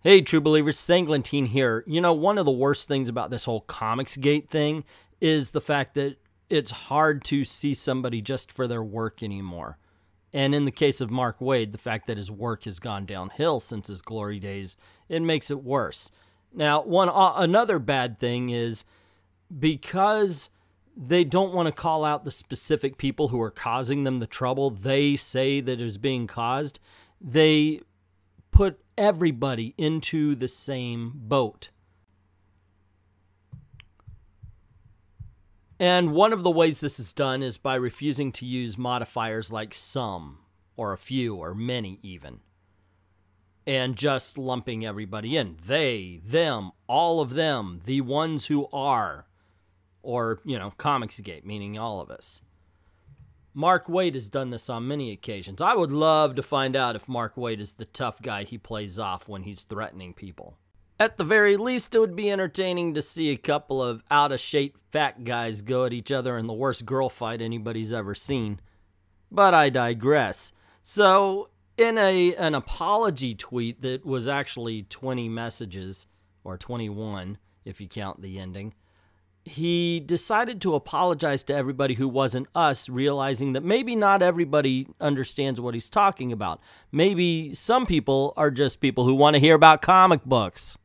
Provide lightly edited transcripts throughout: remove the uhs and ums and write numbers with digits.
Hey, true believers, Sanglantine here. You know, one of the worst things about this whole COMIXgate thing is the fact that it's hard to see somebody just for their work anymore. And in the case of Mark Waid, the fact that his work has gone downhill since his glory days, it makes it worse. Now, another bad thing is because they don't want to call out the specific people who are causing them the trouble they say that is being caused, they put everybody into the same boat. And one of the ways this is done is by refusing to use modifiers like some, or a few, or many even, and just lumping everybody in. They, them, all of them, the ones who are, or, you know, COMIXgate, meaning all of us. Mark Waid has done this on many occasions. I would love to find out if Mark Waid is the tough guy he plays off when he's threatening people. At the very least, it would be entertaining to see a couple of out-of-shape fat guys go at each other in the worst girl fight anybody's ever seen. But I digress. So, in an apology tweet that was actually 20 messages, or 21 if you count the ending, he decided to apologize to everybody who wasn't us, realizing that maybe not everybody understands what he's talking about. Maybe some people are just people who want to hear about comic books.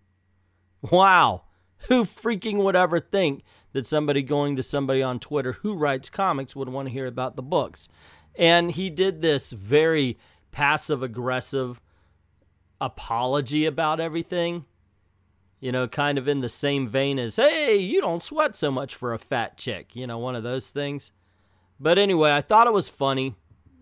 Wow. Who freaking would ever think that somebody going to somebody on Twitter who writes comics would want to hear about the books? And he did this very passive-aggressive apology about everything. You know, kind of in the same vein as, hey, you don't sweat so much for a fat chick. You know, one of those things. But anyway, I thought it was funny,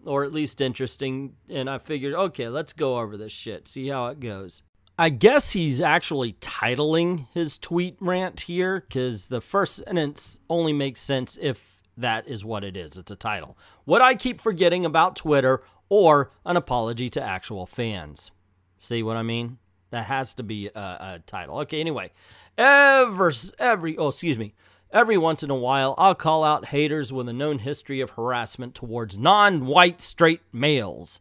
or at least interesting, and I figured, okay, let's go over this shit, see how it goes. I guess he's actually titling his tweet rant here, because the first sentence only makes sense if that is what it is. It's a title. What I keep forgetting about Twitter, or an apology to actual fans. See what I mean? That has to be a title. Okay, anyway. Every once in a while, I'll call out haters with a known history of harassment towards non-white straight males.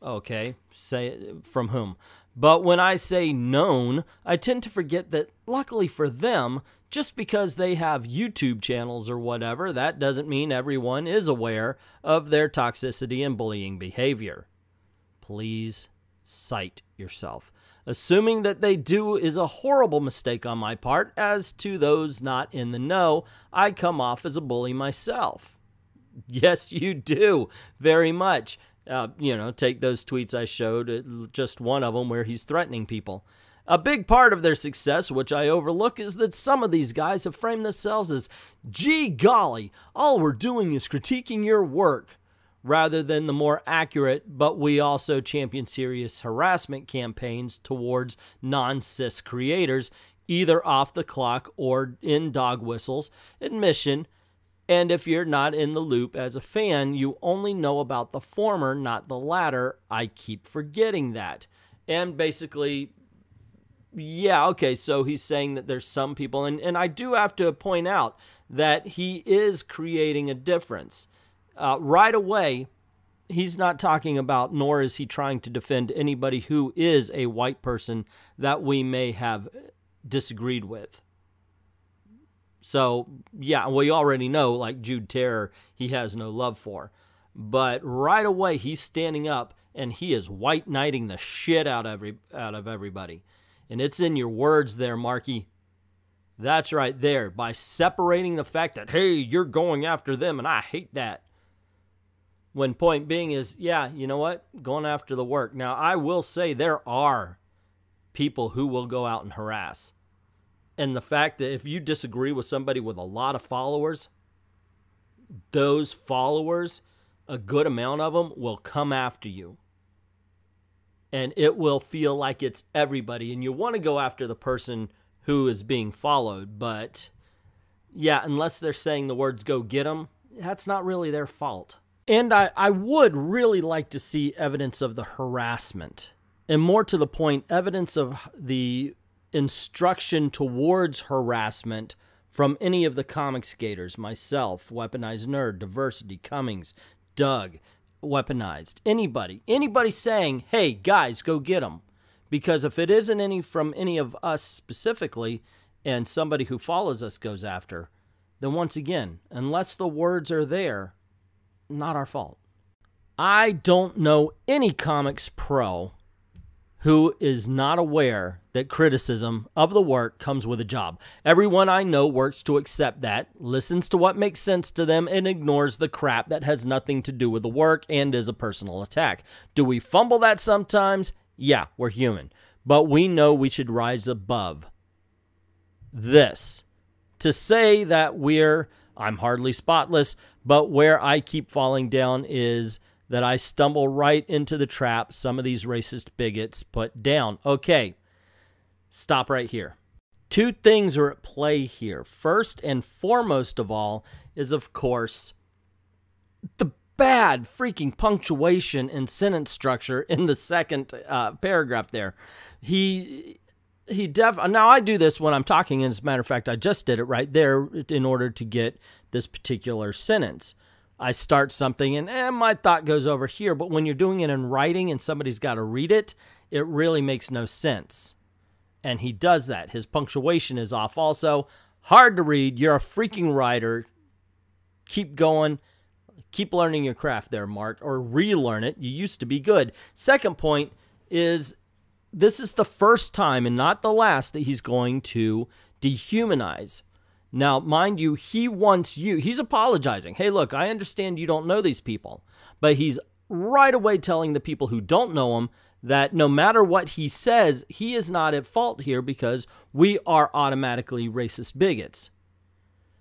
Okay, say from whom? But when I say known, I tend to forget that, luckily for them, just because they have YouTube channels or whatever, that doesn't mean everyone is aware of their toxicity and bullying behavior. Please cite yourself. Assuming that they do is a horrible mistake on my part. As to those not in the know, I come off as a bully myself. Yes, you do. Very much. You know, take those tweets I showed, just one of them where he's threatening people. A big part of their success, which I overlook, is that some of these guys have framed themselves as, gee golly, all we're doing is critiquing your work, rather than the more accurate, but we also champion serious harassment campaigns towards non-cis creators, either off the clock or in dog whistles, admission, and if you're not in the loop as a fan, you only know about the former, not the latter. I keep forgetting that. And basically, yeah, okay, so he's saying that there's some people, and I do have to point out that he is creating a difference. Right away, he's not talking about, nor is he trying to defend anybody who is a white person that we may have disagreed with. So, yeah, we already know, like Jude Terror, he has no love for. But right away, he's standing up, and he is white knighting the shit out of everybody. And it's in your words there, Marky. That's right there. By separating the fact that, hey, you're going after them, and I hate that. When point being is, yeah, you know what? Going after the work. Now, I will say there are people who will go out and harass. And the fact that if you disagree with somebody with a lot of followers, those followers, a good amount of them, will come after you. And it will feel like it's everybody. And you want to go after the person who is being followed. But, yeah, unless they're saying the words, go get them, that's not really their fault. And I would really like to see evidence of the harassment. And more to the point, evidence of the instruction towards harassment from any of the COMIXgaters, myself, Weaponized Nerd, Diversity, Cummings, Doug, Weaponized, anybody saying, hey, guys, go get them. Because if it isn't any from any of us specifically, and somebody who follows us goes after, then once again, unless the words are there, not our fault. I don't know any comics pro who is not aware that criticism of the work comes with a job. Everyone I know works to accept that, listens to what makes sense to them, and ignores the crap that has nothing to do with the work and is a personal attack. Do we fumble that sometimes? Yeah, we're human. But we know we should rise above this. To say that I'm hardly spotless, but where I keep falling down is that I stumble right into the trap some of these racist bigots put down. Okay, stop right here. Two things are at play here. First and foremost of all is, of course, the bad freaking punctuation and sentence structure in the second paragraph there. Now I do this when I'm talking, and as a matter of fact, I just did it right there in order to get this particular sentence. I start something and my thought goes over here, but when you're doing it in writing and somebody's got to read it, it really makes no sense. And he does that. His punctuation is off also. Hard to read. You're a freaking writer. Keep going. Keep learning your craft there, Mark, or relearn it. You used to be good. Second point is this is the first time and not the last that he's going to dehumanize. Now, mind you, he's apologizing. Hey, look, I understand you don't know these people, but he's right away telling the people who don't know him that no matter what he says, he is not at fault here because we are automatically racist bigots.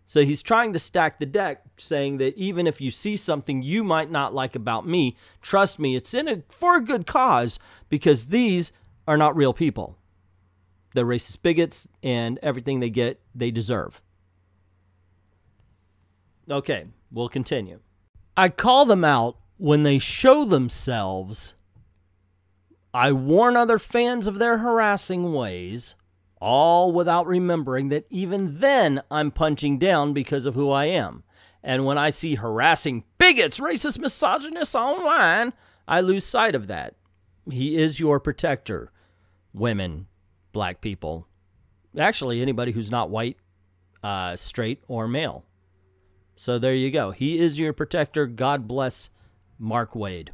So he's trying to stack the deck, saying that even if you see something you might not like about me, trust me, it's for a good cause because these are not real people. They're racist bigots, and everything they get, they deserve. Okay, we'll continue. I call them out when they show themselves. I warn other fans of their harassing ways, all without remembering that even then I'm punching down because of who I am. And when I see harassing bigots, racist, misogynists online, I lose sight of that. He is your protector, women, black people. Actually, anybody who's not white, straight, or male. So there you go. He is your protector. God bless Mark Waid.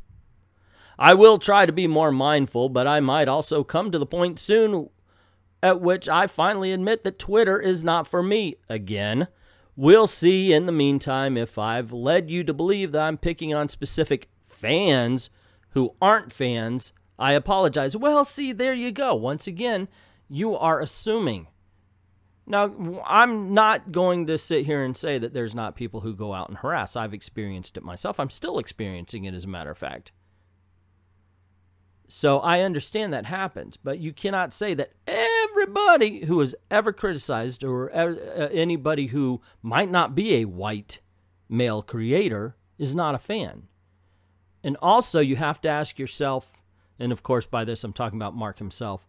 I will try to be more mindful, but I might also come to the point soon at which I finally admit that Twitter is not for me again. We'll see in the meantime if I've led you to believe that I'm picking on specific fans who aren't fans. I apologize. Well, see, there you go. Once again, you are assuming. Now, I'm not going to sit here and say that there's not people who go out and harass. I've experienced it myself. I'm still experiencing it, as a matter of fact. So I understand that happens, but you cannot say that everybody who has ever criticized or anybody who might not be a white male creator is not a fan. And also, you have to ask yourself, and of course by this I'm talking about Mark himself,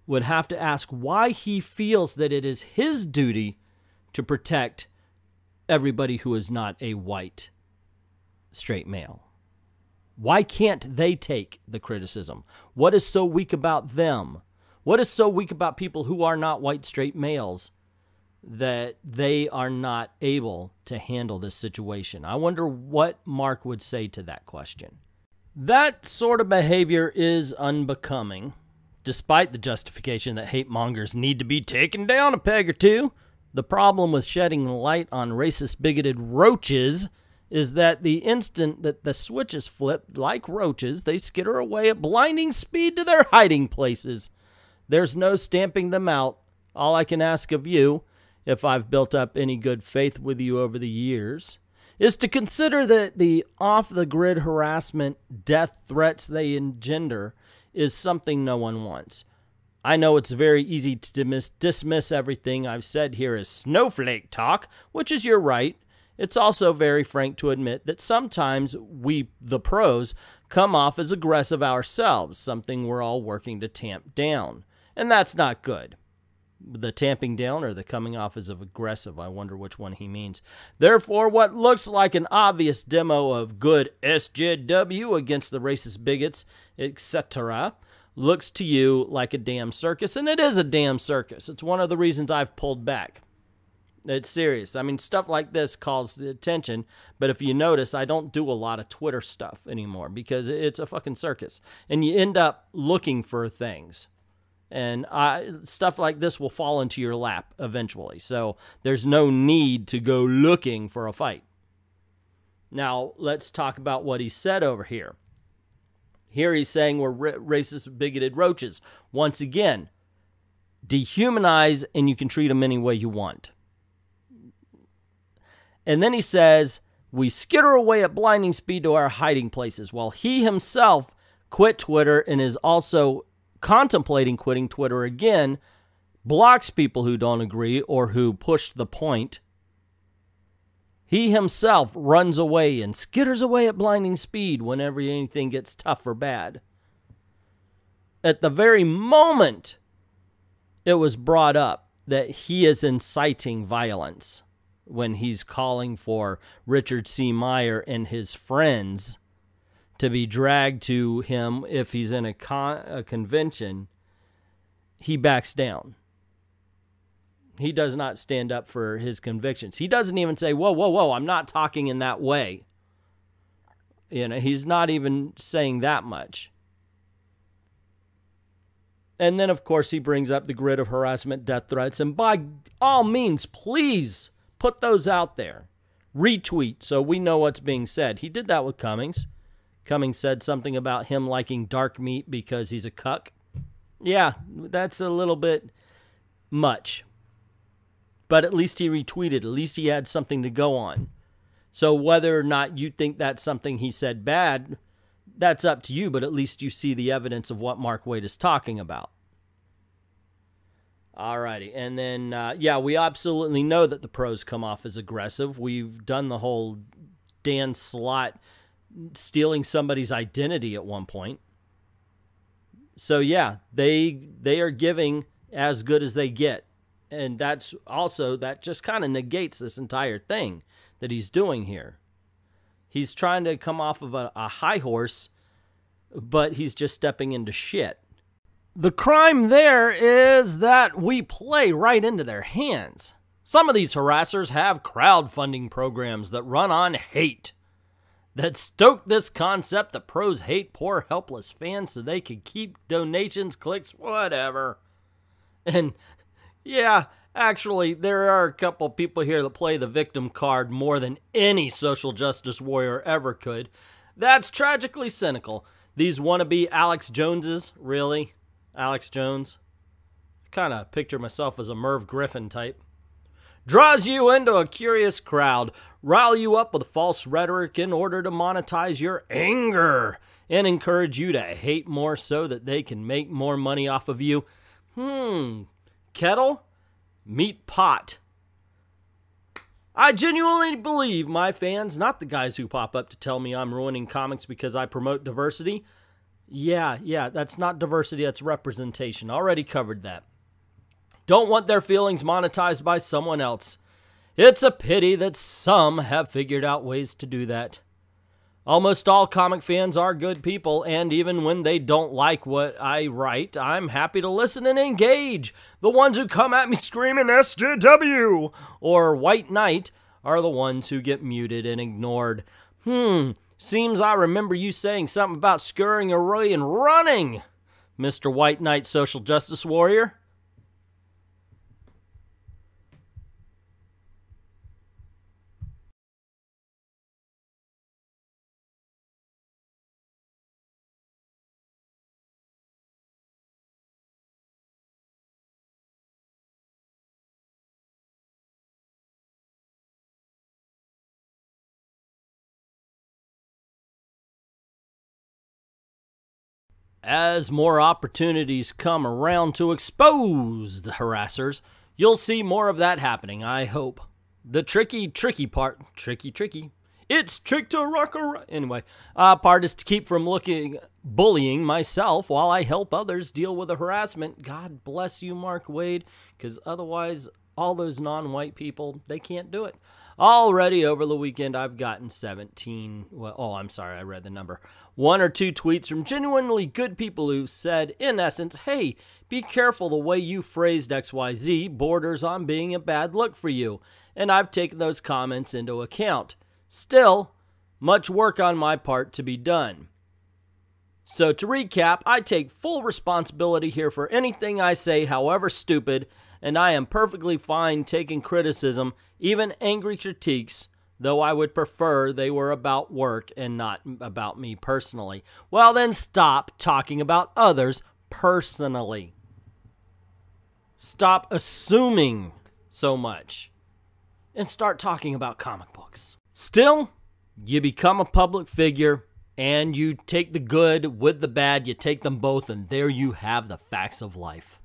would have to ask why he feels that it is his duty to protect everybody who is not a white straight male. Why can't they take the criticism? What is so weak about them? What is so weak about people who are not white straight males that they are not able to handle this situation? I wonder what Mark would say to that question. That sort of behavior is unbecoming. Despite the justification that hate mongers need to be taken down a peg or two, the problem with shedding light on racist, bigoted roaches is that the instant that the switch is flipped, like roaches, they skitter away at blinding speed to their hiding places. There's no stamping them out. All I can ask of you, if I've built up any good faith with you over the years, is to consider that the off-the-grid harassment, death threats they engender is something no one wants. I know it's very easy to dismiss everything I've said here as snowflake talk, which is your right. It's also very frank to admit that sometimes we, the pros, come off as aggressive ourselves, something we're all working to tamp down. And that's not good. The tamping down or the coming off as aggressive, I wonder which one he means. Therefore, what looks like an obvious demo of good SJW against the racist bigots, etc., looks to you like a damn circus, and it is a damn circus. It's one of the reasons I've pulled back. It's serious. I mean, stuff like this calls the attention, but if you notice, I don't do a lot of Twitter stuff anymore because it's a fucking circus, and you end up looking for things, and stuff like this will fall into your lap eventually, so there's no need to go looking for a fight. Now, let's talk about what he said over here. Here he's saying we're racist, bigoted roaches. Once again, dehumanize, and you can treat them any way you want. And then he says, we skitter away at blinding speed to our hiding places. While he himself quit Twitter and is also contemplating quitting Twitter again, blocks people who don't agree or who push the point. He himself runs away and skitters away at blinding speed whenever anything gets tough or bad. At the very moment it was brought up that he is inciting violence when he's calling for Richard C. Meyer and his friends to be dragged to him if he's in a convention, he backs down. He does not stand up for his convictions. He doesn't even say, whoa, whoa, whoa, I'm not talking in that way. You know, he's not even saying that much. And then, of course, he brings up the grid of harassment, death threats, and by all means, please put those out there. Retweet so we know what's being said. He did that with Cummings. Cummings said something about him liking dark meat because he's a cuck. Yeah, that's a little bit much. But at least he retweeted. At least he had something to go on. So whether or not you think that's something he said bad, that's up to you. But at least you see the evidence of what Mark Waid is talking about. Alrighty. And then, yeah, we absolutely know that the pros come off as aggressive. We've done the whole Dan Slott stealing somebody's identity at one point. So, yeah, they are giving as good as they get. And that's also, that just kind of negates this entire thing that he's doing here. He's trying to come off of a high horse, but he's just stepping into shit. The crime there is that we play right into their hands. Some of these harassers have crowdfunding programs that run on hate, that stoke this concept that pros hate poor helpless fans so they can keep donations, clicks, whatever. And yeah, actually, there are a couple people here that play the victim card more than any social justice warrior ever could. That's tragically cynical. These wannabe Alex Joneses, really? Alex Jones? I kind of picture myself as a Merv Griffin type. Draws you into a curious crowd, rile you up with false rhetoric in order to monetize your anger, and encourage you to hate more so that they can make more money off of you. Kettle? Meet pot. I genuinely believe my fans, not the guys who pop up to tell me I'm ruining comics because I promote diversity. Yeah, that's not diversity, that's representation. Already covered that. Don't want their feelings monetized by someone else. It's a pity that some have figured out ways to do that. Almost all comic fans are good people, and even when they don't like what I write, I'm happy to listen and engage. The ones who come at me screaming SJW or White Knight are the ones who get muted and ignored. Seems I remember you saying something about scurrying away and running, Mr. White Knight Social Justice Warrior. As more opportunities come around to expose the harassers, you'll see more of that happening, I hope. The tricky part, it's trick to rock around. Anyway, part is to keep from bullying myself while I help others deal with the harassment. God bless you, Mark Waid, because otherwise all those non-white people, they can't do it. Already over the weekend, I've gotten 17, well, oh, I'm sorry, I read the number. 1 or 2 tweets from genuinely good people who said, in essence, hey, be careful the way you phrased XYZ borders on being a bad look for you. And I've taken those comments into account. Still, much work on my part to be done. So to recap, I take full responsibility here for anything I say, however stupid, and I am perfectly fine taking criticism, even angry critiques, though I would prefer they were about work and not about me personally. Well, then stop talking about others personally. Stop assuming so much and start talking about comic books. Still, you become a public figure and you take the good with the bad, you take them both, and there you have the facts of life.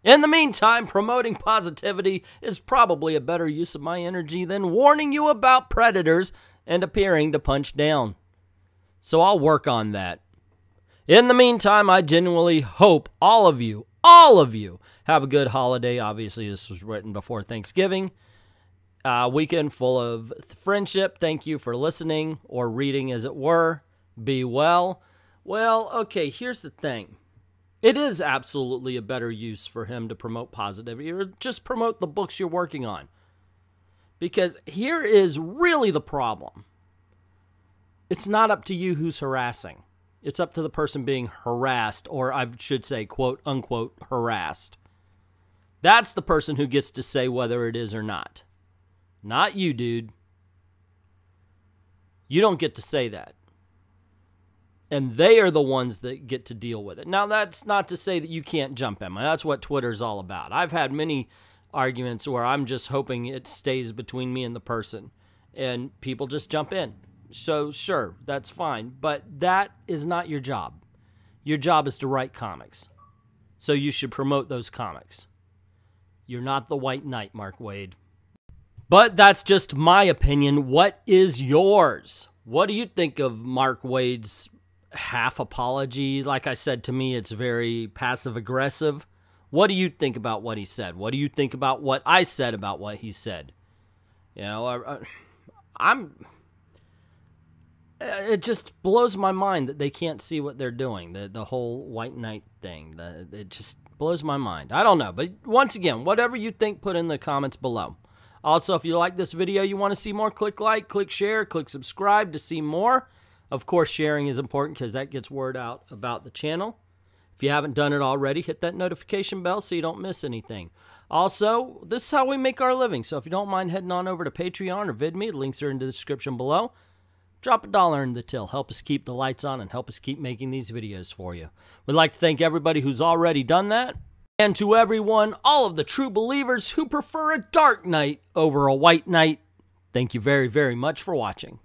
In the meantime, promoting positivity is probably a better use of my energy than warning you about predators and appearing to punch down. So I'll work on that. In the meantime, I genuinely hope all of you have a good holiday. Obviously, this was written before Thanksgiving. Weekend full of friendship. Thank you for listening or reading, as it were. Be well. Well, okay, here's the thing. It is absolutely a better use for him to promote positivity or just promote the books you're working on. Because here is really the problem. It's not up to you who's harassing. It's up to the person being harassed, or I should say, quote, unquote, harassed. That's the person who gets to say whether it is or not. Not you, dude. You don't get to say that. And they are the ones that get to deal with it. Now, that's not to say that you can't jump in. That's what Twitter's all about. I've had many arguments where I'm just hoping it stays between me and the person. And people just jump in. So, sure, that's fine. But that is not your job. Your job is to write comics. So you should promote those comics. You're not the White Knight, Mark Waid. But that's just my opinion. What is yours? What do you think of Mark Waid's half apology? Like I said, to me, it's very passive-aggressive. What do you think about what he said? What do you think about what I said about what he said? You know, it just blows my mind that they can't see what they're doing. The whole White Knight thing. It just blows my mind. I don't know. But once again, whatever you think, put in the comments below. Also, if you like this video, you want to see more, click like, click share, click subscribe to see more. Of course, sharing is important because that gets word out about the channel. If you haven't done it already, hit that notification bell so you don't miss anything. Also, this is how we make our living. So if you don't mind heading on over to Patreon or VIDME, the links are in the description below. Drop $1 in the till. Help us keep the lights on and help us keep making these videos for you. We'd like to thank everybody who's already done that. And to everyone, all of the true believers who prefer a dark knight over a white knight, thank you very, very much for watching.